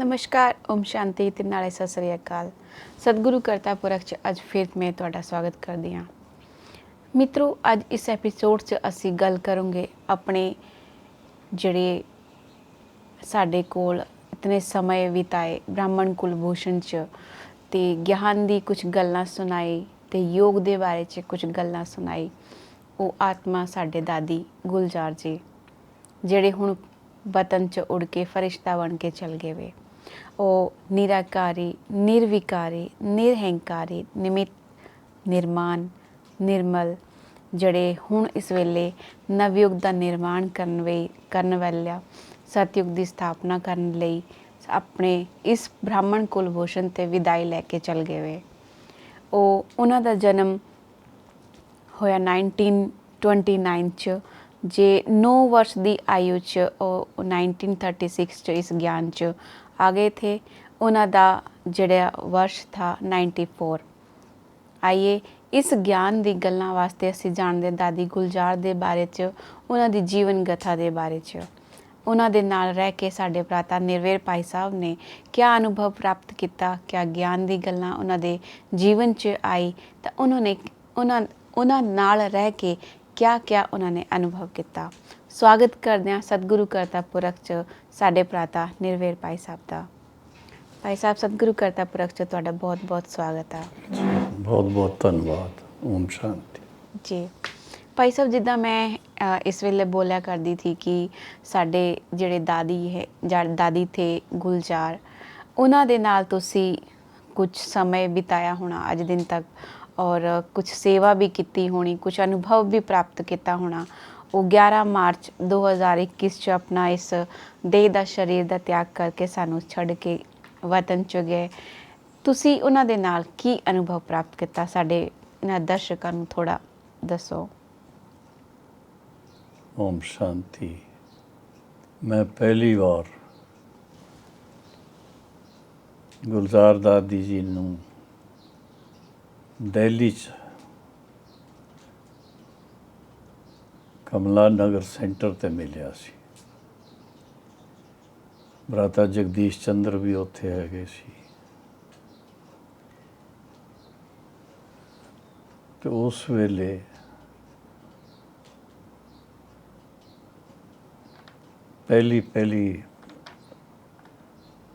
नमस्कार, ओम शांति ते नाले सत श्री अकाल। सतगुरु करता पुरख च अज फिर मैं तुहाडा स्वागत करदी हाँ। मित्रों, अज इस एपीसोड च असी गल करूँगे अपने जिहड़े साडे कोल इतने समय बिताए ब्राह्मण कुलभूषण च ते ज्ञान दी कुछ गल्लां सुनाई ते योग दे बारे च कुछ गल्लां सुनाई। वो आत्मा साडे दादी गुलजार जी जिहड़े हुण वतन च उड़ के फरिश्ता बन के चल गए वे। ਉਹ ਨਿਰਾਕਾਰੀ ਨਿਰਵਿਕਾਰੀ ਨਿਰਹੰਕਾਰੀ ਨਿਮਿਤ ਨਿਰਮਾਨ ਨਿਰਮਲ ਜਿਹੜੇ ਹੁਣ ਇਸ ਵੇਲੇ ਨਵਯੁੱਗ ਦਾ ਨਿਰਮਾਣ ਕਰਨ ਵਾਲਾ ਸਤਯੁੱਗ ਦੀ ਸਥਾਪਨਾ ਕਰਨ ਲਈ ਆਪਣੇ ਇਸ ਬ੍ਰਾਹਮਣ ਕੁਲਭੂਸ਼ਣ ਤੇ ਵਿਦਾਈ ਲੈ ਕੇ ਚਲ ਗਏ ਵੇ। ਉਹਨਾਂ ਦਾ ਜਨਮ ਹੋਇਆ 1929 ਚ ਜੇ 9 वर्ष ਦੀ ਆਯु ਚ ਉਹ 1936 ਚ ਇਸ ਗਿਆਨ ਚ आ गए थे। उन्होंने जड़ा वर्ष था 94। आइए इस ज्ञान की गल्लां वास्ते असी जानते दादी गुलजार दे बारे च उन्होंने जीवन गथा दे बारे च उन्होंने नाल रह के साडे भराता निर्वेर भाई साहब ने क्या अनुभव प्राप्त किया, क्या ज्ञान की गल्लां उन्होंने जीवन च आई तो उन्होंने नाल रह के क्या क्या उन्होंने अनुभव किया। स्वागत करते हैं सतगुरु करता पुरख च साडे भराता निर्वेर भाई साहब का। भाई साहब सतगुरु करता पुरख च तुहाडा बहुत बहुत स्वागत है। बहुत बहुत धन्यवाद। ओम शांति जी भाई साहब, जिद्दां मैं इस वेले बोलिया करती थी कि साडे जिहड़े दादी है दादी थे गुलजार उन्हां दे नाल तुसी कुछ समय बिताया होना अज दिन तक और कुछ सेवा भी की होनी, कुछ अनुभव भी प्राप्त किया होना। वो 11 मार्च 2021 च अपना इस देह दा शरीर दा त्याग करके सानू छड़ के वतन च गए। तुसी उन्हां दे नाल की अनुभव प्राप्त किया, साडे इन्हां दर्शकां नू थोड़ा दसो। ओम शांति। मैं पहली बार गुलजार दादी जी नू दिल्ली च कमला नगर सेंटर ते मिलिया सी। भराता जगदीश चंद्र भी उत्थे हैगे सी ते उस वेले पहली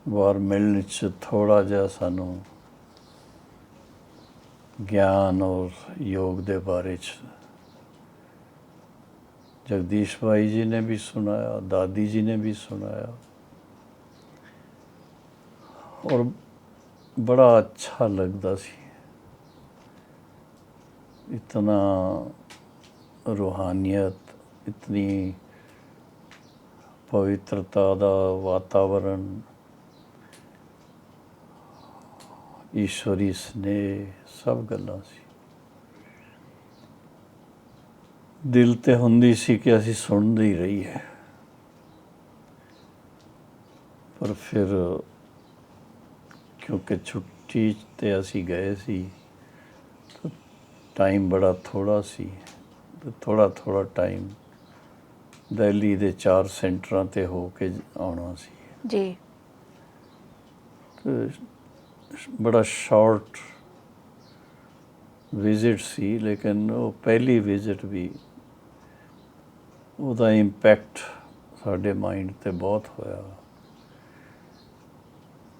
बार मिलने च थोड़ा जा सानू ज्ञान और योग दे बारे च जगदीश भाई जी ने भी सुनाया, दादी जी ने भी सुनाया और बड़ा अच्छा लगता सी। इतना रूहानियत, इतनी पवित्रता दा वातावरण, ईश्वरी स्नेह, सब गल्लां सी। दिल ते हुंदी सी कि असी सुनदे ही रहीए, पर फिर क्योंकि छुट्टी ते असी गए सी तो टाइम बड़ा थोड़ा सी तो थोड़ा टाइम दिल्ली दे 4 सेंटरां ते हो के आना सी जी। तो बड़ा शॉर्ट विजिट सी, लेकिन वो पहली विजिट भी ਉਹਦਾ ਇੰਪੈਕਟ ਸਾਡੇ ਮਾइंड ਤੇ बहुत होया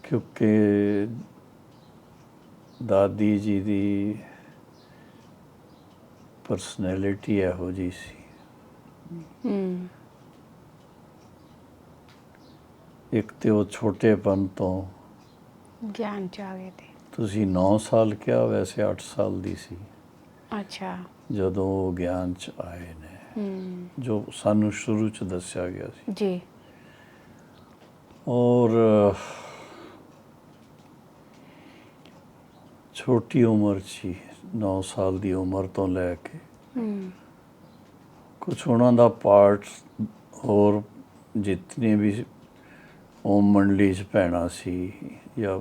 क्योंकि दादी जी ਦੀ ਪਰਸਨੈਲਿਟੀ ਇਹੋ ਜਿਹੀ ਸੀ। ਇੱਕ ਤੇ ਉਹ ਛੋਟੇਪਨ ਤੋਂ ਗਿਆਨ ਚ ਆ ਗਏ थे। ਤੁਸੀਂ 9 ਸਾਲ ਕਿਹਾ, ਵੈਸੇ 8 ਸਾਲ ਦੀ ਸੀ अच्छा। ਜਦੋਂ ਉਹ ਗਿਆਨ ਚ ਆਏ ਨੇ, जो सानू शुरू च दस्या गया सी जी। और छोटी उम्र सी 9 साल की उम्र तो लैके कुछ उन्हों का पार्ट और जितनी भी ओम मंडली च भैणा सी या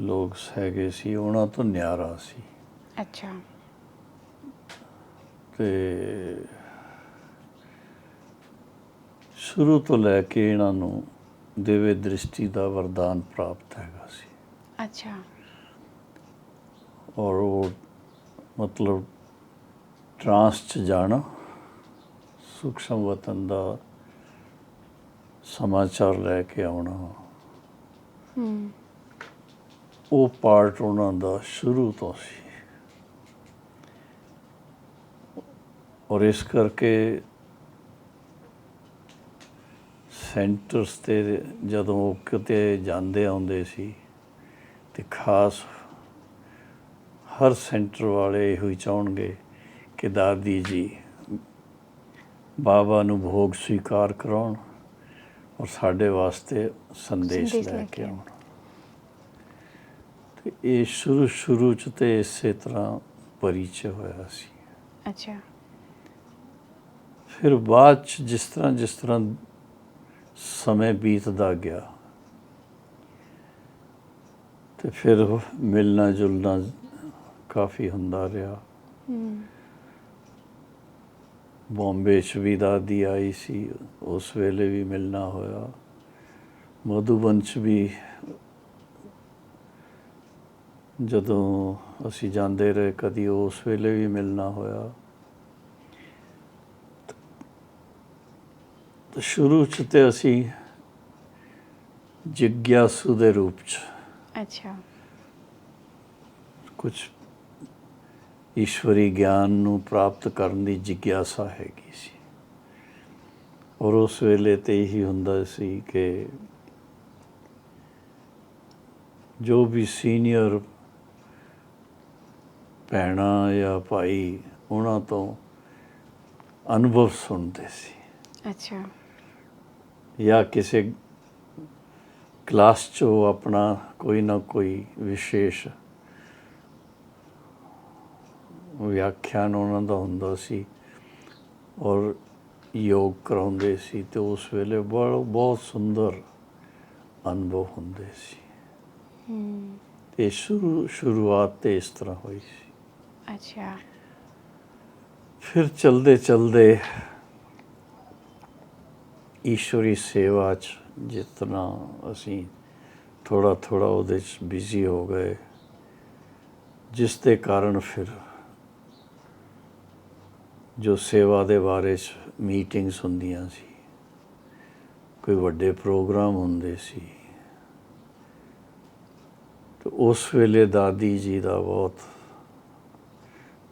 लोग हैगे सी उन्हों तो न्यारा सी। अच्छा। ते शुरू तो लैके इन्हों ਦਿਵਯ ਦ੍ਰਿਸ਼ਟੀ ਦਾ ਵਰਦਾਨ ਪ੍ਰਾਪਤ ਹੈਗਾ ਸੀ। ਅੱਛਾ। ਔਰ ਉਹ ਮਤਲਬ ਟਰਾਂਸ 'ਚ ਜਾਣਾ, ਸੂਖਸ਼ਮ ਵਤਨ ਦਾ ਸਮਾਚਾਰ ਲੈ ਕੇ ਆਉਣਾ, ਉਹ ਪਾਰਟ ਉਹਨਾਂ ਦਾ ਸ਼ੁਰੂ ਤੋਂ ਸੀ। ਔਰ ਇਸ ਕਰਕੇ ਸੈਂਟਰਸ 'ਤੇ ਜਦੋਂ ਉਹ ਕਿਤੇ ਜਾਂਦੇ ਆਉਂਦੇ ਸੀ ਅਤੇ ਖਾਸ ਹਰ ਸੈਂਟਰ ਵਾਲੇ ਇਹੋ ਹੀ ਚਾਹੁਣਗੇ ਕਿ ਦਾਦੀ ਜੀ ਬਾਬਾ ਨੂੰ ਭੋਗ ਸਵੀਕਾਰ ਕਰਾਉਣ ਔਰ ਸਾਡੇ ਵਾਸਤੇ ਸੰਦੇਸ਼ ਲੈ ਕੇ ਆਉਣ। ਅਤੇ ਇਹ ਸ਼ੁਰੂ 'ਚ ਤਾਂ ਇਸੇ ਤਰ੍ਹਾਂ ਪਰਿਚੈ ਹੋਇਆ ਸੀ। ਅੱਛਾ। ਫਿਰ ਬਾਅਦ 'ਚ ਜਿਸ ਤਰ੍ਹਾਂ ਸਮੇਂ ਬੀਤਦਾ ਗਿਆ ਅਤੇ ਫਿਰ ਮਿਲਣਾ ਜੁਲਣਾ ਕਾਫੀ ਹੁੰਦਾ ਰਿਹਾ। ਬੰਬੇ 'ਚ ਵੀ ਦਾਦੀ ਆਈ ਸੀ, ਉਸ ਵੇਲੇ ਵੀ ਮਿਲਣਾ ਹੋਇਆ। ਮਧੂਬਨ 'ਚ ਵੀ ਜਦੋਂ ਅਸੀਂ ਜਾਂਦੇ ਰਹੇ ਕਦੀ, ਉਸ ਵੇਲੇ ਵੀ ਮਿਲਣਾ ਹੋਇਆ। ਤਾਂ ਸ਼ੁਰੂ 'ਚ ਤਾਂ ਅਸੀਂ ਜਿਗਿਆਸੂ ਦੇ ਰੂਪ 'ਚ ਅੱਛਾ। ਕੁਛ ਈਸ਼ਵਰੀ ਗਿਆਨ ਨੂੰ ਪ੍ਰਾਪਤ ਕਰਨ ਦੀ ਜਿਗਿਆਸਾ ਹੈਗੀ ਸੀ। ਔਰ ਉਸ ਵੇਲੇ ਤੇ ਇਹੀ ਹੁੰਦਾ ਸੀ ਕਿ ਜੋ ਵੀ ਸੀਨੀਅਰ ਭੈਣਾਂ ਜਾਂ ਭਾਈ ਉਹਨਾਂ ਤੋਂ ਅਨੁਭਵ ਸੁਣਦੇ ਸੀ। ਅੱਛਾ। ਜਾਂ ਕਿਸੇ ਕਲਾਸ 'ਚ ਉਹ ਆਪਣਾ ਕੋਈ ਨਾ ਕੋਈ ਵਿਸ਼ੇਸ਼ ਵਿਆਖਿਆਨ ਉਹਨਾਂ ਦਾ ਹੁੰਦਾ ਸੀ ਔਰ ਯੋਗ ਕਰਾਉਂਦੇ ਸੀ, ਅਤੇ ਉਸ ਵੇਲੇ ਬਹੁਤ ਸੁੰਦਰ ਅਨੁਭਵ ਹੁੰਦੇ ਸੀ। ਅਤੇ ਸ਼ੁਰੂਆਤ ਤਾਂ ਇਸ ਤਰ੍ਹਾਂ ਹੋਈ ਸੀ। ਅੱਛਾ। ਫਿਰ ਚਲਦੇ ਈਸ਼ਵਰੀ ਸੇਵਾ 'ਚ ਜਿਸ ਤਰ੍ਹਾਂ ਅਸੀਂ ਥੋੜ੍ਹਾ ਉਹਦੇ 'ਚ ਬਿਜ਼ੀ ਹੋ ਗਏ, ਜਿਸ ਦੇ ਕਾਰਨ ਫਿਰ ਜੋ ਸੇਵਾ ਦੇ ਬਾਰੇ 'ਚ ਮੀਟਿੰਗਸ ਹੁੰਦੀਆਂ ਸੀ, ਕੋਈ ਵੱਡੇ ਪ੍ਰੋਗਰਾਮ ਹੁੰਦੇ ਸੀ, ਤੇ ਉਸ ਵੇਲੇ ਦਾਦੀ ਜੀ ਦਾ ਬਹੁਤ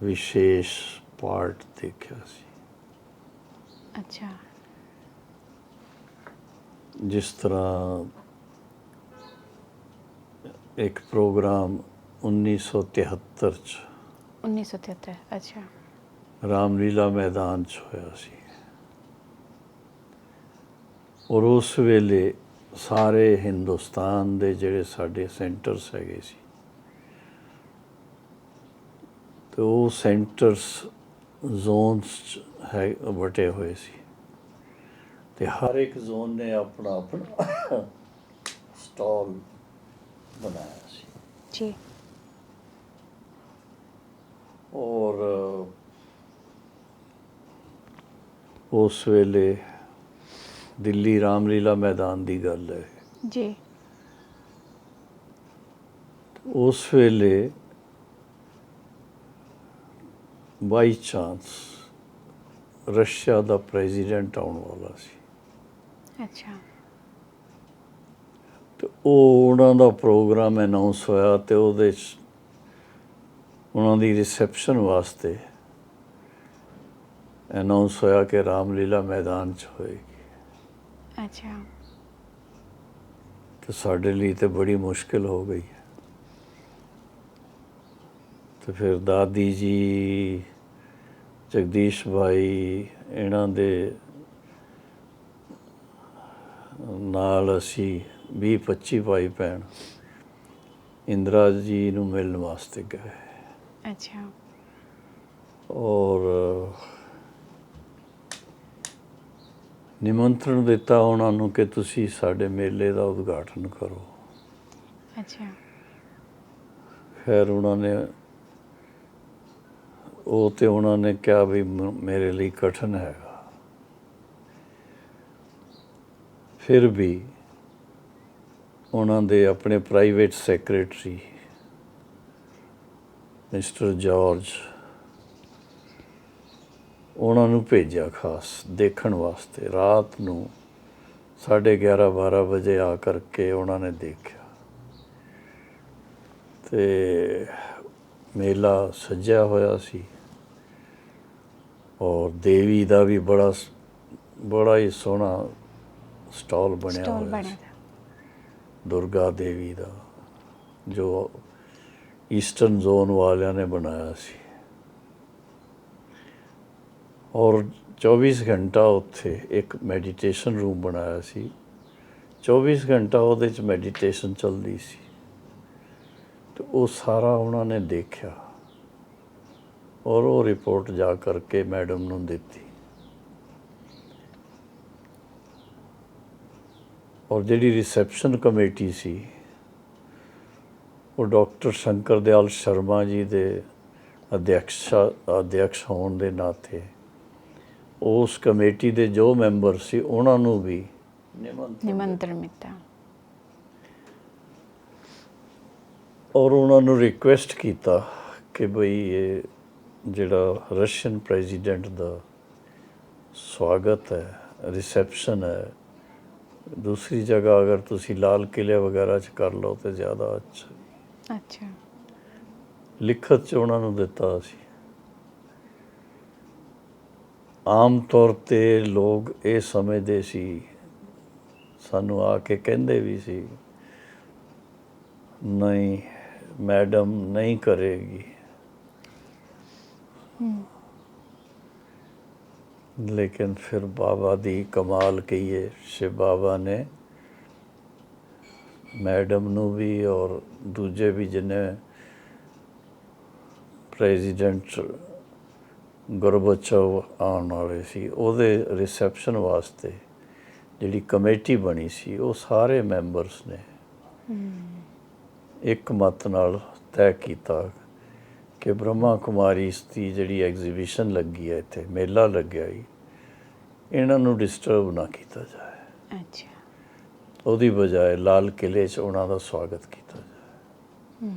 ਵਿਸ਼ੇਸ਼ ਪਾਰਟ ਦੇਖਿਆ ਸੀ। ਅੱਛਾ। ਜਿਸ ਤਰ੍ਹਾਂ ਇੱਕ ਪ੍ਰੋਗਰਾਮ 1973 'ਚ 1973। ਅੱਛਾ। ਰਾਮਲੀਲਾ ਮੈਦਾਨ 'ਚ ਹੋਇਆ ਸੀ। ਔਰ ਉਸ ਵੇਲੇ ਸਾਰੇ ਹਿੰਦੁਸਤਾਨ ਦੇ ਜਿਹੜੇ ਸਾਡੇ ਸੈਂਟਰਸ ਹੈਗੇ ਸੀ, ਅਤੇ ਉਹ ਸੈਂਟਰਸ ਜ਼ੋਨਸ 'ਚ ਵਟੇ ਹੋਏ ਸੀ, ਅਤੇ ਹਰ ਇੱਕ ਜ਼ੋਨ ਨੇ ਆਪਣਾ ਸਟਾਲ ਬਣਾਇਆ ਸੀ। ਜੀ। ਔਰ ਉਸ ਵੇਲੇ ਦਿੱਲੀ ਰਾਮਲੀਲਾ ਮੈਦਾਨ ਦੀ ਗੱਲ ਹੈ। ਜੀ। ਉਸ ਵੇਲੇ ਬਾਈ ਚਾਂਸ ਰਸ਼ੀਆ ਦਾ ਪ੍ਰੈਜ਼ੀਡੈਂਟ ਆਉਣ ਵਾਲਾ ਸੀ। ਅੱਛਾ। ਅਤੇ ਉਹ ਉਹਨਾਂ ਦਾ ਪ੍ਰੋਗਰਾਮ ਅਨਾਊਂਸ ਹੋਇਆ, ਅਤੇ ਉਹਦੇ 'ਚ ਉਹਨਾਂ ਦੀ ਰਿਸੈਪਸ਼ਨ ਵਾਸਤੇ ਅਨਾਊਂਸ ਹੋਇਆ ਕਿ ਰਾਮਲੀਲਾ ਮੈਦਾਨ 'ਚ ਹੋਏਗੀ। ਅੱਛਾ। ਅਤੇ ਸਾਡੇ ਲਈ ਤਾਂ ਬੜੀ ਮੁਸ਼ਕਿਲ ਹੋ ਗਈ। ਅਤੇ ਫਿਰ ਦਾਦੀ ਜੀ, ਜਗਦੀਸ਼ ਭਾਈ, ਇਹਨਾਂ ਦੇ ਨਾਲ ਅਸੀਂ 20-25 ਭਾਈ ਭੈਣ ਇੰਦਰਾ ਜੀ ਨੂੰ ਮਿਲਣ ਵਾਸਤੇ ਗਏ। ਅੱਛਾ। ਔਰ ਨਿਮੰਤਰਣ ਦਿੱਤਾ ਉਹਨਾਂ ਨੂੰ ਕਿ ਤੁਸੀਂ ਸਾਡੇ ਮੇਲੇ ਦਾ ਉਦਘਾਟਨ ਕਰੋ। ਅੱਛਾ। ਖੈਰ ਉਹਨਾਂ ਨੇ ਕਿਹਾ ਵੀ ਮੇਰੇ ਲਈ ਕਠਿਨ ਹੈਗਾ। ਫਿਰ ਵੀ ਉਹਨਾਂ ਦੇ ਆਪਣੇ ਪ੍ਰਾਈਵੇਟ ਸੈਕਟਰੀ ਮਿਸਟਰ ਜਾਰਜ, ਉਹਨਾਂ ਨੂੰ ਭੇਜਿਆ ਖਾਸ ਦੇਖਣ ਵਾਸਤੇ। ਰਾਤ ਨੂੰ 11:30-12 ਵਜੇ ਆ ਕਰਕੇ ਉਹਨਾਂ ਨੇ ਦੇਖਿਆ ਅਤੇ ਮੇਲਾ ਸਜਿਆ ਹੋਇਆ ਸੀ, ਔਰ ਦੇਵੀ ਦਾ ਵੀ ਬੜਾ ਹੀ ਸੋਹਣਾ ਸਟਾਲ ਬਣਿਆ ਹੋਇਆ ਸੀ, ਦੁਰਗਾ ਦੇਵੀ ਦਾ, ਜੋ ਈਸਟਰਨ ਜ਼ੋਨ ਵਾਲਿਆਂ ਨੇ ਬਣਾਇਆ ਸੀ। ਔਰ 24 ਘੰਟਾ ਉੱਥੇ ਇੱਕ ਮੈਡੀਟੇਸ਼ਨ ਰੂਮ ਬਣਾਇਆ ਸੀ। 24 ਘੰਟਾ ਉਹਦੇ 'ਚ ਮੈਡੀਟੇਸ਼ਨ ਚੱਲਦੀ ਸੀ ਅਤੇ ਉਹ ਸਾਰਾ ਉਹਨਾਂ ਨੇ ਦੇਖਿਆ ਔਰ ਉਹ ਰਿਪੋਰਟ ਜਾ ਕਰਕੇ ਮੈਡਮ ਨੂੰ ਦਿੱਤੀ। ਔਰ ਜਿਹੜੀ ਰਿਸੈਪਸ਼ਨ ਕਮੇਟੀ ਸੀ, ਉਹ ਡਾਕਟਰ ਸ਼ੰਕਰ ਦਿਆਲ ਸ਼ਰਮਾ ਜੀ ਦੇ ਅਧਿਅਕਸ਼ ਹੋਣ ਦੇ ਨਾਤੇ ਉਸ ਕਮੇਟੀ ਦੇ ਜੋ ਮੈਂਬਰ ਸੀ ਉਹਨਾਂ ਨੂੰ ਵੀ ਨਿਮੰਤਰਣ ਮਿਲਦਾ ਔਰ ਉਹਨਾਂ ਨੂੰ ਰਿਕੁਐਸਟ ਕੀਤਾ ਕਿ ਬਈ ਇਹ ਜਿਹੜਾ ਰਸ਼ੀਅਨ ਪ੍ਰੈਜ਼ੀਡੈਂਟ ਦਾ ਸਵਾਗਤ ਹੈ, ਰਿਸੈਪਸ਼ਨ ਹੈ, ਦੂਸਰੀ ਜਗ੍ਹਾ ਅਗਰ ਤੁਸੀਂ ਲਾਲ ਕਿਲ੍ਹੇ ਵਗੈਰਾ 'ਚ ਕਰ ਲਓ ਤਾਂ ਜ਼ਿਆਦਾ ਅੱਛਾ। ਅੱਛਾ। ਲਿਖਤ 'ਚ ਉਹਨਾਂ ਨੂੰ ਦਿੱਤਾ ਸੀ। ਆਮ ਤੌਰ 'ਤੇ ਲੋਕ ਇਹ ਸਮਝਦੇ ਸੀ, ਸਾਨੂੰ ਆ ਕੇ ਕਹਿੰਦੇ ਵੀ ਸੀ, ਨਹੀਂ ਮੈਡਮ ਨਹੀਂ ਕਰੇਗੀ, ਲੇਕਿਨ ਫਿਰ ਬਾਬਾ ਦੀ ਕਮਾਲ ਕਹੀਏ, ਸ਼ਿਵ ਬਾਬਾ ਨੇ ਮੈਡਮ ਨੂੰ ਵੀ ਔਰ ਦੂਜੇ ਵੀ ਜਿੰਨੇ ਪ੍ਰੈਜ਼ੀਡੈਂਟ ਗੁਰਬਚਵ ਆਉਣ ਵਾਲੇ ਸੀ, ਉਹਦੇ ਰਿਸੈਪਸ਼ਨ ਵਾਸਤੇ ਜਿਹੜੀ ਕਮੇਟੀ ਬਣੀ ਸੀ, ਉਹ ਸਾਰੇ ਮੈਂਬਰਸ ਨੇ ਇੱਕ ਮਤ ਨਾਲ ਤੈਅ ਕੀਤਾ ਕਿ ਬ੍ਰਹਮਾ ਕੁਮਾਰੀਜ਼ ਦੀ ਜਿਹੜੀ ਐਗਜ਼ੀਬਿਸ਼ਨ ਲੱਗੀ ਹੈ, ਇੱਥੇ ਮੇਲਾ ਲੱਗਿਆ ਜੀ, ਇਹਨਾਂ ਨੂੰ ਡਿਸਟਰਬ ਨਾ ਕੀਤਾ ਜਾਏ। ਅੱਛਾ। ਉਹਦੀ ਬਜਾਏ ਲਾਲ ਕਿਲ੍ਹੇ 'ਚ ਉਹਨਾਂ ਦਾ ਸਵਾਗਤ ਕੀਤਾ ਜਾਏ।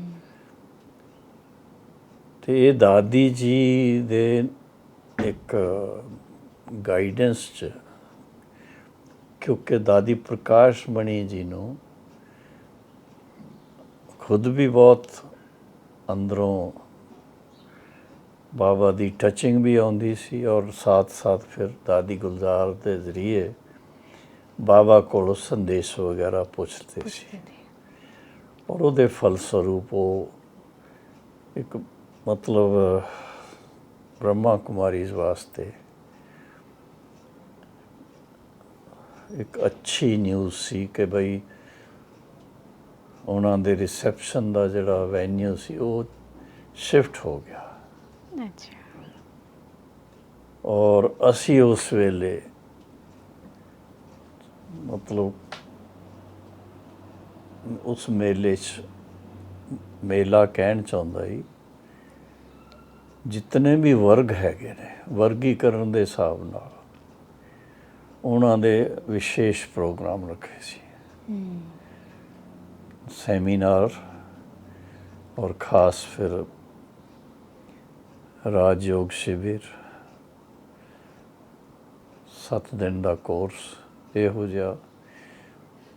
ਅਤੇ ਇਹ ਦਾਦੀ ਜੀ ਦੇ ਇੱਕ ਗਾਈਡੈਂਸ 'ਚ, ਕਿਉਂਕਿ ਦਾਦੀ ਪ੍ਰਕਾਸ਼ ਮਣੀ ਜੀ ਨੂੰ ਖੁਦ ਵੀ ਬਹੁਤ ਅੰਦਰੋਂ ਬਾਬਾ ਦੀ ਟੱਚਿੰਗ ਵੀ ਆਉਂਦੀ ਸੀ, ਔਰ ਸਾਥ ਫਿਰ ਦਾਦੀ ਗੁਲਜ਼ਾਰ ਦੇ ਜ਼ਰੀਏ ਬਾਬਾ ਕੋਲੋਂ ਸੰਦੇਸ਼ ਵਗੈਰਾ ਪੁੱਛਦੇ ਸੀ, ਔਰ ਉਹਦੇ ਫਲਸਰੂਪ ਉਹ ਇੱਕ ਮਤਲਬ ਬ੍ਰਹਮਾ ਕੁਮਾਰੀਜ਼ ਵਾਸਤੇ ਇੱਕ ਅੱਛੀ ਨਿਊਜ਼ ਸੀ ਕਿ ਬਈ ਉਹਨਾਂ ਦੇ ਰਿਸੈਪਸ਼ਨ ਦਾ ਜਿਹੜਾ ਵੈਨਿਊ ਸੀ ਉਹ ਸ਼ਿਫਟ ਹੋ ਗਿਆ। ਅੱਛਾ। ਔਰ ਅਸੀਂ ਉਸ ਵੇਲੇ ਮਤਲਬ ਉਸ ਮੇਲੇ 'ਚ, ਮੇਲਾ ਕਹਿਣ ਚਾਹੁੰਦਾ ਜੀ, ਜਿਤਨੇ ਵੀ ਵਰਗ ਹੈਗੇ ਨੇ, ਵਰਗੀਕਰਨ ਦੇ ਹਿਸਾਬ ਨਾਲ ਉਹਨਾਂ ਦੇ ਵਿਸ਼ੇਸ਼ ਪ੍ਰੋਗਰਾਮ ਰੱਖੇ ਸੀ, ਸੈਮੀਨਾਰ ਔਰ ਖਾਸ ਫਿਰ ਰਾਜਯੋਗ ਸ਼ਿਵਿਰ, 7 ਦਿਨ ਦਾ ਕੋਰਸ ਇਹੋ ਜਿਹਾ।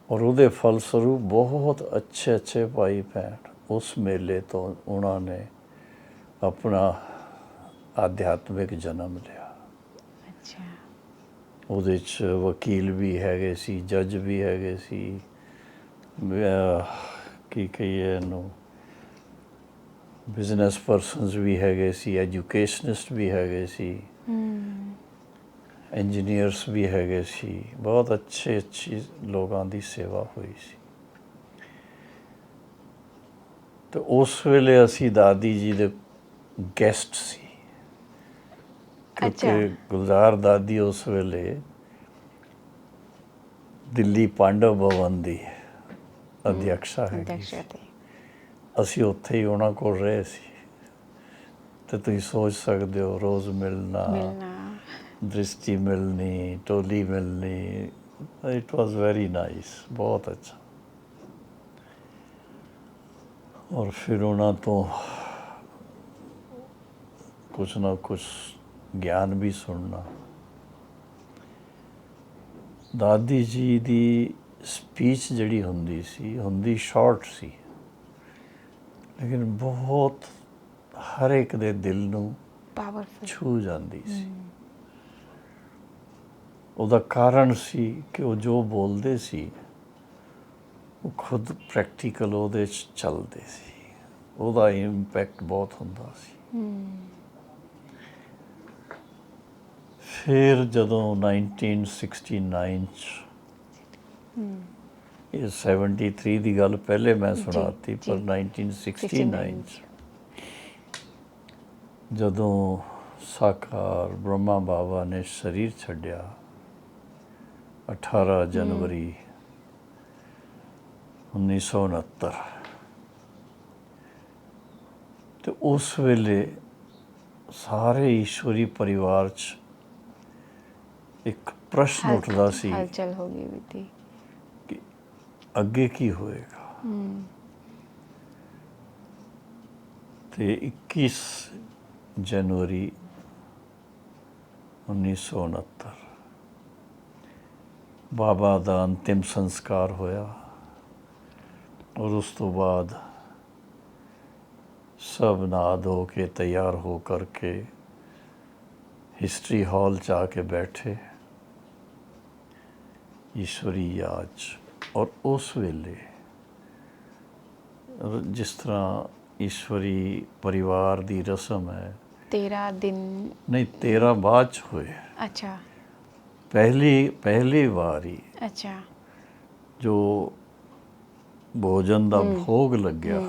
ਔਰ ਉਹਦੇ ਫਲਸਰੂਪ ਬਹੁਤ ਅੱਛੇ ਭਾਈ ਭੈਣ ਉਸ ਮੇਲੇ ਤੋਂ ਉਹਨਾਂ ਨੇ ਆਪਣਾ ਆਧਿਆਤਮਿਕ ਜਨਮ ਲਿਆ। ਅੱਛਾ। ਉਹਦੇ 'ਚ ਵਕੀਲ ਵੀ ਹੈਗੇ ਸੀ, ਜੱਜ ਵੀ ਹੈਗੇ ਸੀ, ਕੀ ਕਹੀਏ ਇਹਨੂੰ, ਬਿਜ਼ਨਸ ਪਰਸਨਸ ਵੀ ਹੈਗੇ ਸੀ, ਐਜੂਕੇਸ਼ਨਿਸਟ ਵੀ ਹੈਗੇ ਸੀ, ਇੰਜੀਨੀਅਰਸ ਵੀ ਹੈਗੇ ਸੀ, ਬਹੁਤ ਅੱਛੀ ਲੋਕਾਂ ਦੀ ਸੇਵਾ ਹੋਈ ਸੀ। ਅਤੇ ਉਸ ਵੇਲੇ ਅਸੀਂ ਦਾਦੀ ਜੀ ਦੇ ਗੈਸਟ ਸੀ, ਕਿਉਂਕਿ ਗੁਲਜ਼ਾਰ ਦਾਦੀ ਉਸ ਵੇਲੇ ਦਿੱਲੀ ਪਾਂਡਵ ਭਵਨ ਦੀ ਅਧਿਅਕਸ਼ਾ ਹੈਗੀ ਸੀ। ਅਸੀਂ ਉੱਥੇ ਹੀ ਉਹਨਾਂ ਕੋਲ ਰਹੇ ਸੀ, ਅਤੇ ਤੁਸੀਂ ਸੋਚ ਸਕਦੇ ਹੋ ਰੋਜ਼ ਮਿਲਣਾ, ਦ੍ਰਿਸ਼ਟੀ ਮਿਲਣੀ, ਟੋਲੀ ਮਿਲਣੀ, ਇਟ ਵਾਜ਼ ਵੈਰੀ ਨਾਈਸ, ਬਹੁਤ ਅੱਛਾ। ਔਰ ਫਿਰ ਉਹਨਾਂ ਤੋਂ ਕੁਛ ਨਾ ਕੁਛ ਗਿਆਨ ਵੀ ਸੁਣਨਾ। ਦਾਦੀ ਜੀ ਦੀ ਸਪੀਚ ਜਿਹੜੀ ਹੁੰਦੀ ਸ਼ਾਰਟ ਸੀ, ਲੇਕਿਨ ਬਹੁਤ ਹਰ ਇੱਕ ਦੇ ਦਿਲ ਨੂੰ ਪਾਵਰਫੁਲ। ਛੂ ਜਾਂਦੀ ਸੀ। ਉਹਦਾ ਕਾਰਨ ਸੀ ਕਿ ਉਹ ਜੋ ਬੋਲਦੇ ਸੀ ਉਹ ਖੁਦ ਪ੍ਰੈਕਟੀਕਲ ਉਹਦੇ 'ਚ ਚੱਲਦੇ ਸੀ। ਉਹਦਾ ਇੰਪੈਕਟ ਬਹੁਤ ਹੁੰਦਾ ਸੀ। ਫਿਰ ਜਦੋਂ 1969 'ਚ, ਇਹ 73 ਦੀ ਗੱਲ ਪਹਿਲੇ ਮੈਂ ਸੁਣਾਤੀ, ਪਰ 1969 'ਚ ਜਦੋਂ ਸਾਕਾਰ ਬ੍ਰਹਮਾ ਬਾਬਾ ਨੇ ਸਰੀਰ ਛੱਡਿਆ, 18 ਜਨਵਰੀ 1969, ਤੇ ਉਸ ਵੇਲੇ ਸਾਰੇ ਈਸ਼ਵਰੀ ਪਰਿਵਾਰ 'ਚ ਇੱਕ ਪ੍ਰਸ਼ਨ ਉੱਠਦਾ ਸੀ ਹਲਚਲ ਹੋ ਗਈ ਵੀ ਥੀ ਕਿ ਅੱਗੇ ਕੀ ਹੋਏਗਾ। ਤੇ 21 ਜਨਵਰੀ 1969 ਬਾਬਾ ਦਾ ਅੰਤਿਮ ਸੰਸਕਾਰ ਹੋਇਆ, ਔਰ ਉਸ ਤੋਂ ਬਾਅਦ ਸਭ ਨਹਾ ਧੋ ਕੇ ਤਿਆਰ ਹੋ ਕਰਕੇ ਹਿਸਟਰੀ ਹਾਲ 'ਚ ਆ ਕੇ ਬੈਠੇ ਈਸ਼ਵਰੀ ਯਾਦ 'ਚ। ਔਰ ਉਸ ਵੇਲੇ ਜਿਸ ਤਰ੍ਹਾਂ ਈਸ਼ਵਰੀ ਪਰਿਵਾਰ ਦੀ ਰਸਮ ਹੈ, 13 ਦਿਨ ਨਹੀਂ 13 ਬਾਅਦ 'ਚ ਹੋਏ। ਅੱਛਾ ਪਹਿਲੀ ਵਾਰੀ ਅੱਛਾ ਜੋ ਭੋਜਨ ਦਾ ਭੋਗ ਲੱਗਿਆ,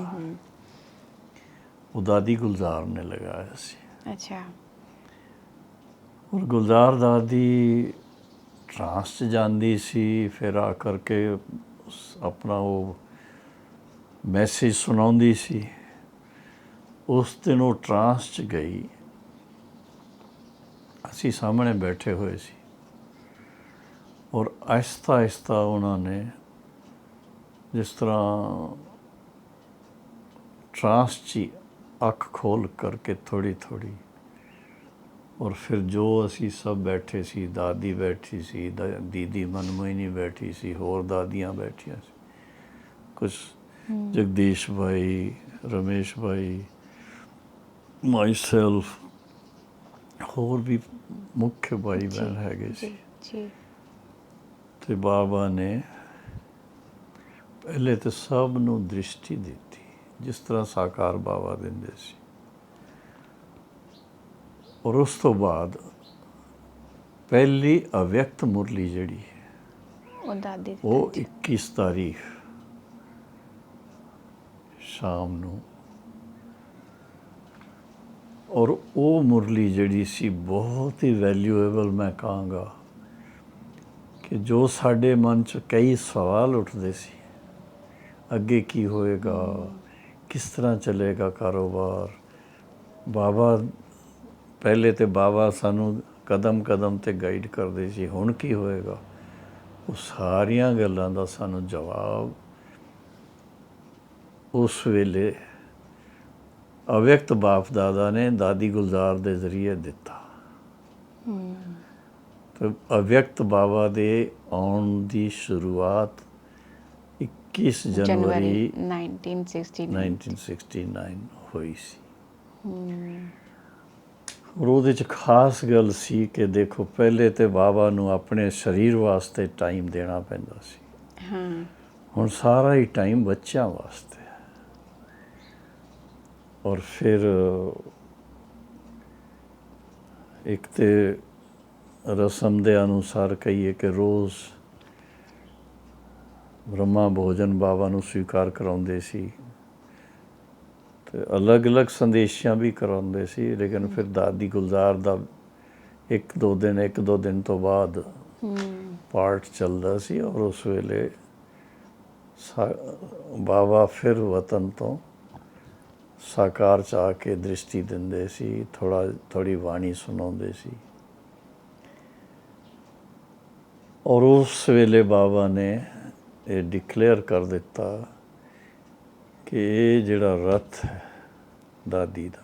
ਉਹ ਦਾਦੀ ਗੁਲਜ਼ਾਰ ਨੇ ਲਗਾਇਆ ਸੀ। ਅੱਛਾ ਔਰ ਗੁਲਜ਼ਾਰ ਦਾਦੀ ਟਰਾਂਸ 'ਚ ਜਾਂਦੀ ਸੀ, ਫਿਰ ਆ ਕਰਕੇ ਆਪਣਾ ਉਹ ਮੈਸੇਜ ਸੁਣਾਉਂਦੀ ਸੀ। ਉਸ ਦਿਨ ਉਹ ਟਰਾਂਸ 'ਚ ਗਈ, ਅਸੀਂ ਸਾਹਮਣੇ ਬੈਠੇ ਹੋਏ ਸੀ, ਔਰ ਆਹਿਸਤਾ ਆਹਿਸਤਾ ਉਹਨਾਂ ਨੇ ਜਿਸ ਤਰ੍ਹਾਂ ਟਰਾਂਸ 'ਚ ਹੀ ਅੱਖ ਖੋਲ੍ਹ ਕਰਕੇ ਥੋੜ੍ਹੀ ਥੋੜ੍ਹੀ, ਔਰ ਫਿਰ ਜੋ ਅਸੀਂ ਸਭ ਬੈਠੇ ਸੀ, ਦਾਦੀ ਬੈਠੀ ਸੀ, ਦੀਦੀ ਮਨਮੋਹਿਨੀ ਬੈਠੀ ਸੀ, ਹੋਰ ਦਾਦੀਆਂ ਬੈਠੀਆਂ ਸੀ, ਕੁਛ ਜਗਦੀਸ਼ ਭਾਈ, ਰਮੇਸ਼ ਭਾਈ, ਮਾਈਸੈਲਫ, ਹੋਰ ਵੀ ਮੁੱਖ ਭਾਈ ਬਹਿਣ ਹੈਗੇ ਸੀ। ਜੀ ਤੇ ਬਾਬਾ ਨੇ ਪਹਿਲੇ ਤਾਂ ਸਭ ਨੂੰ ਦ੍ਰਿਸ਼ਟੀ ਦਿੱਤੀ, ਜਿਸ ਤਰ੍ਹਾਂ ਸਾਕਾਰ ਬਾਬਾ ਦਿੰਦੇ ਸੀ। ਔਰ ਉਸ ਤੋਂ ਬਾਅਦ ਪਹਿਲੀ ਅਵਿਅਕਤ ਮੁਰਲੀ ਜਿਹੜੀ ਉਹ ਦਾਦੀ ਦੀ ਉਹ 21 ਤਾਰੀਖ ਸ਼ਾਮ ਨੂੰ, ਔਰ ਉਹ ਮੁਰਲੀ ਜਿਹੜੀ ਸੀ ਬਹੁਤ ਹੀ ਵੈਲਿਊਏਬਲ, ਮੈਂ ਕਹਾਂਗਾ ਕਿ ਜੋ ਸਾਡੇ ਮਨ 'ਚ ਕਈ ਸਵਾਲ ਉੱਠਦੇ ਸੀ, ਅੱਗੇ ਕੀ ਹੋਏਗਾ, ਕਿਸ ਤਰ੍ਹਾਂ ਚੱਲੇਗਾ ਕਾਰੋਬਾਰ। ਬਾਬਾ ਪਹਿਲੇ ਤੇ ਬਾਬਾ ਸਾਨੂੰ ਕਦਮ ਕਦਮ 'ਤੇ ਗਾਈਡ ਕਰਦੇ ਸੀ, ਹੁਣ ਕੀ ਹੋਏਗਾ, ਉਹ ਸਾਰੀਆਂ ਗੱਲਾਂ ਦਾ ਸਾਨੂੰ ਜਵਾਬ ਉਸ ਵੇਲੇ ਅਵਿਅਕਤ ਬਾਪ ਦਾਦਾ ਨੇ ਦਾਦੀ ਗੁਲਜ਼ਾਰ ਦੇ ਜ਼ਰੀਏ ਦਿੱਤਾ। ਤੇ ਅਵਿਅਕਤ ਬਾਬਾ ਦੇ ਆਉਣ ਦੀ ਸ਼ੁਰੂਆਤ 21 ਜਨਵਰੀ 1969 ਹੋਈ ਸੀ। ਔਰ ਉਹਦੇ 'ਚ ਖਾਸ ਗੱਲ ਸੀ ਕਿ ਦੇਖੋ, ਪਹਿਲੇ ਤੇ ਬਾਬਾ ਨੂੰ ਆਪਣੇ ਸਰੀਰ ਵਾਸਤੇ ਟਾਈਮ ਦੇਣਾ ਪੈਂਦਾ ਸੀ, ਹੁਣ ਸਾਰਾ ਹੀ ਟਾਈਮ ਬੱਚਿਆਂ ਵਾਸਤੇ। ਔਰ ਫਿਰ ਇੱਕ ਤੇ ਰਸਮ ਦੇ ਅਨੁਸਾਰ ਕਹੀਏ ਕਿ ਰੋਜ਼ ਬ੍ਰਹਮਾ ਭੋਜਨ ਬਾਬਾ ਨੂੰ ਸਵੀਕਾਰ ਕਰਾਉਂਦੇ ਸੀ, ਤੇ ਅਲੱਗ ਅਲੱਗ ਸੰਦੇਸ਼ਾਂ ਵੀ ਕਰਾਉਂਦੇ ਸੀ। ਲੇਕਿਨ ਫਿਰ ਦਾਦੀ ਗੁਲਜ਼ਾਰ ਦਾ ਇੱਕ ਦੋ ਦਿਨ ਤੋਂ ਬਾਅਦ ਪਾਠ ਚੱਲਦਾ ਸੀ, ਔਰ ਉਸ ਵੇਲੇ ਬਾਬਾ ਫਿਰ ਵਤਨ ਤੋਂ ਸਾਕਾਰ 'ਚ ਆ ਕੇ ਦ੍ਰਿਸ਼ਟੀ ਦਿੰਦੇ ਸੀ, ਥੋੜ੍ਹੀ ਬਾਣੀ ਸੁਣਾਉਂਦੇ ਸੀ। ਔਰ ਉਸ ਵੇਲੇ ਬਾਬਾ ਨੇ ਇਹ ਡਿਕਲੇਅਰ ਕਰ ਦਿੱਤਾ ਕਿ ਇਹ ਜਿਹੜਾ ਰਥ ਹੈ ਦਾਦੀ ਦਾ,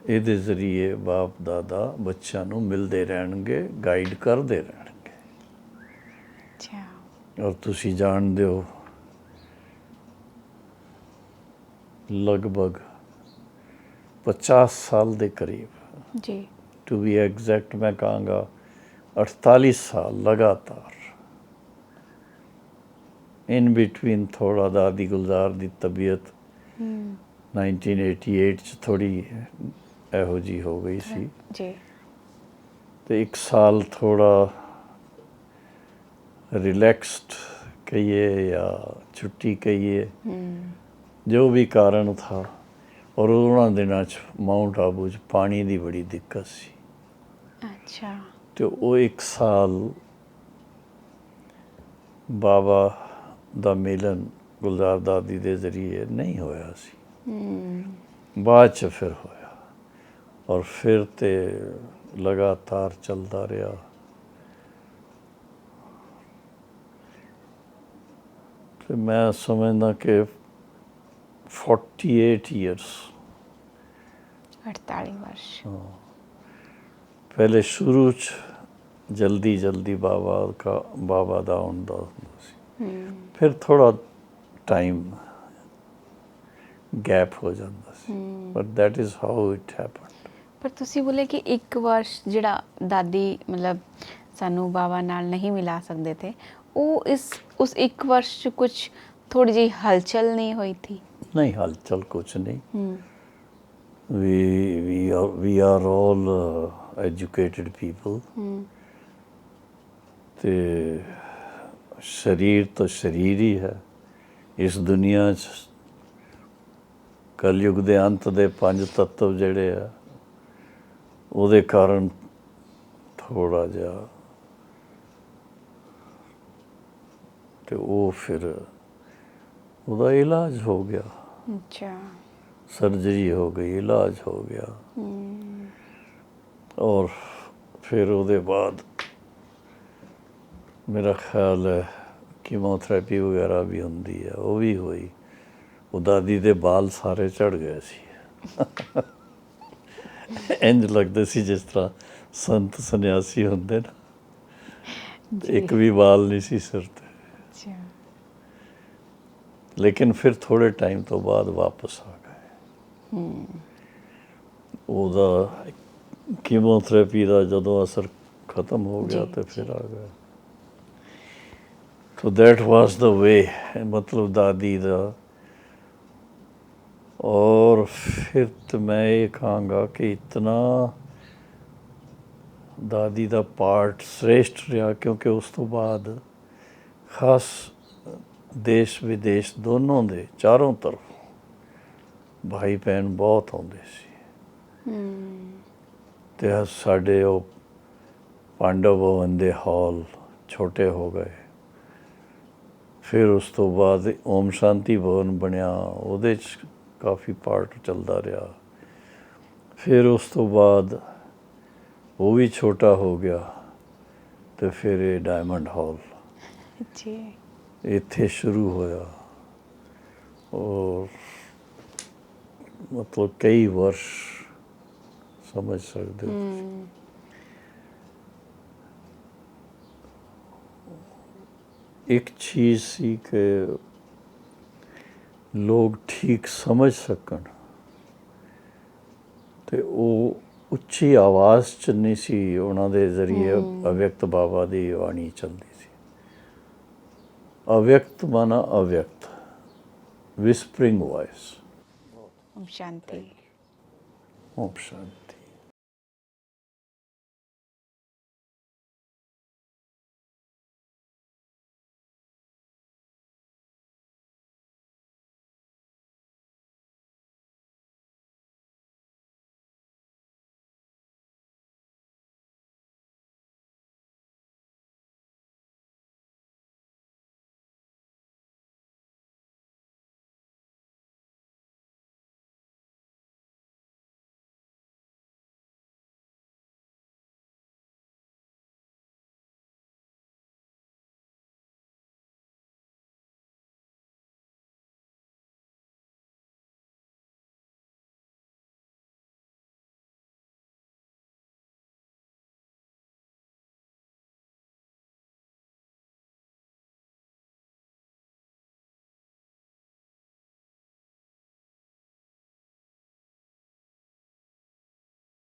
ਇਹਦੇ ਜ਼ਰੀਏ ਬਾਪ ਦਾਦਾ ਬੱਚਿਆਂ ਨੂੰ ਮਿਲਦੇ ਰਹਿਣਗੇ, ਗਾਈਡ ਕਰਦੇ ਰਹਿਣਗੇ। ਅੱਛਾ। ਔਰ ਤੁਸੀਂ ਜਾਣਦੇ ਹੋ ਲਗਭਗ 50 ਸਾਲ ਦੇ ਕਰੀਬ, ਜੀ। ਟੂ ਬੀ ਐਗਜ਼ੈਕਟ ਮੈਂ ਕਹਾਂਗਾ 48 ਸਾਲ ਲਗਾਤਾਰ, ਇਨ ਬਿਟਵੀਨ ਥੋੜ੍ਹਾ ਦਾਦੀ ਗੁਲਜ਼ਾਰ ਦੀ ਤਬੀਅਤ 1988 'ਚ ਥੋੜ੍ਹੀ ਇਹੋ ਜਿਹੀ ਹੋ ਗਈ ਸੀ, ਜੀ। ਤੇ 1 ਸਾਲ ਥੋੜ੍ਹਾ ਰਿਲੈਕਸਡ ਕਹੀਏ ਜਾਂ ਛੁੱਟੀ ਕਹੀਏ, ਜੋ ਵੀ ਕਾਰਨ ਥਾ। ਔਰ ਉਹਨਾਂ ਦਿਨਾਂ 'ਚ ਮਾਊਂਟ ਆਬੂ 'ਚ ਪਾਣੀ ਦੀ ਬੜੀ ਦਿੱਕਤ ਸੀ, ਅੱਛਾ। ਤੇ ਉਹ 1 ਸਾਲ ਬਾਬਾ ਦਾ ਮਿਲਨ ਗੁਲਜ਼ਾਰ ਦਾਦੀ ਦੇ ਜ਼ਰੀਏ ਨਹੀਂ ਹੋਇਆ ਸੀ। ਬਾਅਦ 'ਚ ਫਿਰ ਹੋਇਆ, ਔਰ ਫਿਰ ਤੇ ਲਗਾਤਾਰ ਚੱਲਦਾ ਰਿਹਾ। ਤੇ ਮੈਂ ਸਮਝਦਾ ਕਿ 48 ਈਅਰਸ 48 ਵਰਸ਼। ਪਹਿਲੇ ਸ਼ੁਰੂ 'ਚ ਜਲਦੀ ਬਾਬਾ ਦਾ ਆਉਂਦਾ ਹੁੰਦਾ ਸੀ, ਫਿਰ ਥੋੜ੍ਹਾ ਟਾਈਮ ਗੈਪ ਹੋ ਜਾਂਦਾ ਸੀ, but that is how it happened. ਪਰ ਤੁਸੀਂ ਬੋਲੇ ਕਿ 1 ਵਰਸ਼ ਜਿਹੜਾ ਦਾਦੀ ਮਤਲਬ ਸਾਨੂੰ ਬਾਬਾ ਨਾਲ ਨਹੀਂ ਮਿਲਾ ਸਕਦੇ थे, ਉਹ उस 1 वर्ष कुछ थोड़ी जी हलचल नहीं हुई थी? नहीं, हलचल कुछ नहीं। we are all educated people, ਤੇ ਸਰੀਰ ਤਾਂ ਸਰੀਰ ਹੀ ਹੈ। ਇਸ ਦੁਨੀਆ 'ਚ ਕਲਯੁਗ ਦੇ ਅੰਤ ਦੇ 5 ਤੱਤਵ ਜਿਹੜੇ ਆ, ਉਹਦੇ ਕਾਰਨ ਥੋੜ੍ਹਾ ਜਿਹਾ, ਤੇ ਉਹ ਫਿਰ ਉਹਦਾ ਇਲਾਜ ਹੋ ਗਿਆ। ਅੱਛਾ। ਸਰਜਰੀ ਹੋ ਗਈ, ਇਲਾਜ ਹੋ ਗਿਆ, ਔਰ ਫਿਰ ਉਹਦੇ ਬਾਅਦ ਮੇਰਾ ਖਿਆਲ ਹੈ ਕੀਮੋਥੈਰੇਪੀ ਵਗੈਰਾ ਵੀ ਹੁੰਦੀ ਹੈ, ਉਹ ਵੀ ਹੋਈ। ਉਹ ਦਾਦੀ ਦੇ ਬਾਲ ਸਾਰੇ ਝੜ ਗਏ ਸੀ। ਇੰਝ ਲੱਗਦਾ ਸੀ ਜਿਸ ਤਰ੍ਹਾਂ ਸੰਤ ਸੰਨਿਆਸੀ ਹੁੰਦੇ ਨਾ, ਇੱਕ ਵੀ ਬਾਲ ਨਹੀਂ ਸੀ ਸਿਰ 'ਤੇ। ਲੇਕਿਨ ਫਿਰ ਥੋੜ੍ਹੇ ਟਾਈਮ ਤੋਂ ਬਾਅਦ ਵਾਪਸ ਆ ਗਏ। ਉਹਦਾ ਕੀਮੋਥੈਰੇਪੀ ਦਾ ਜਦੋਂ ਅਸਰ ਖਤਮ ਹੋ ਗਿਆ ਤੇ ਫਿਰ ਆ ਗਏ। ਸੋ ਦੈਟ ਵਾਜ਼ ਦਾ ਵੇ, ਮਤਲਬ ਦਾਦੀ ਦਾ। ਔਰ ਫਿਰ ਤਾਂ ਮੈਂ ਇਹ ਕਹਾਂਗਾ ਕਿ ਇਤਨਾ ਦਾਦੀ ਦਾ ਪਾਰਟ ਸ੍ਰੇਸ਼ਟ ਰਿਹਾ, ਕਿਉਂਕਿ ਉਸ ਤੋਂ ਬਾਅਦ ਖਾਸ ਦੇਸ਼ ਵਿਦੇਸ਼ ਦੋਨੋਂ ਦੇ ਚਾਰੋਂ ਤਰਫ ਭਾਈ ਭੈਣ ਬਹੁਤ ਆਉਂਦੇ ਸੀ। ਤੇ ਸਾਡੇ ਉਹ ਪਾਂਡਵ ਭਵਨ ਦੇ ਹਾਲ ਛੋਟੇ ਹੋ ਗਏ। ਫਿਰ ਉਸ ਤੋਂ ਬਾਅਦ ਓਮ ਸ਼ਾਂਤੀ ਭਵਨ ਬਣਿਆ, ਉਹਦੇ 'ਚ ਕਾਫੀ ਪਾਰਟ ਚੱਲਦਾ ਰਿਹਾ। ਫਿਰ ਉਸ ਤੋਂ ਬਾਅਦ ਉਹ ਵੀ ਛੋਟਾ ਹੋ ਗਿਆ, ਤੇ ਫਿਰ ਇਹ ਡਾਇਮੰਡ ਹਾਲ ਇੱਥੇ ਸ਼ੁਰੂ ਹੋਇਆ। ਔਰ ਮਤਲਬ ਕਈ ਵਰਸ਼ ਸਮਝ ਸਕਦੇ ਹੋ ਤੁਸੀਂ। ਇੱਕ ਚੀਜ਼ ਸੀ ਕਿ ਲੋਕ ਠੀਕ ਸਮਝ ਸਕਣ, ਤੇ ਉਹ ਉੱਚੀ ਆਵਾਜ਼ 'ਚ ਨਹੀਂ ਸੀ, ਉਹਨਾਂ ਦੇ ਜ਼ਰੀਏ ਅਵਿਅਕਤ ਬਾਬਾ ਦੀ ਬਾਣੀ ਚੱਲਦੀ ਸੀ। ਅਵਿਅਕਤ ਮਾਨਾ ਅਵਿਅਕਤ, whispering voice. ਓਮ ਸ਼ਾਂਤੀ। ਓਮ ਸ਼ਾਂਤੀ।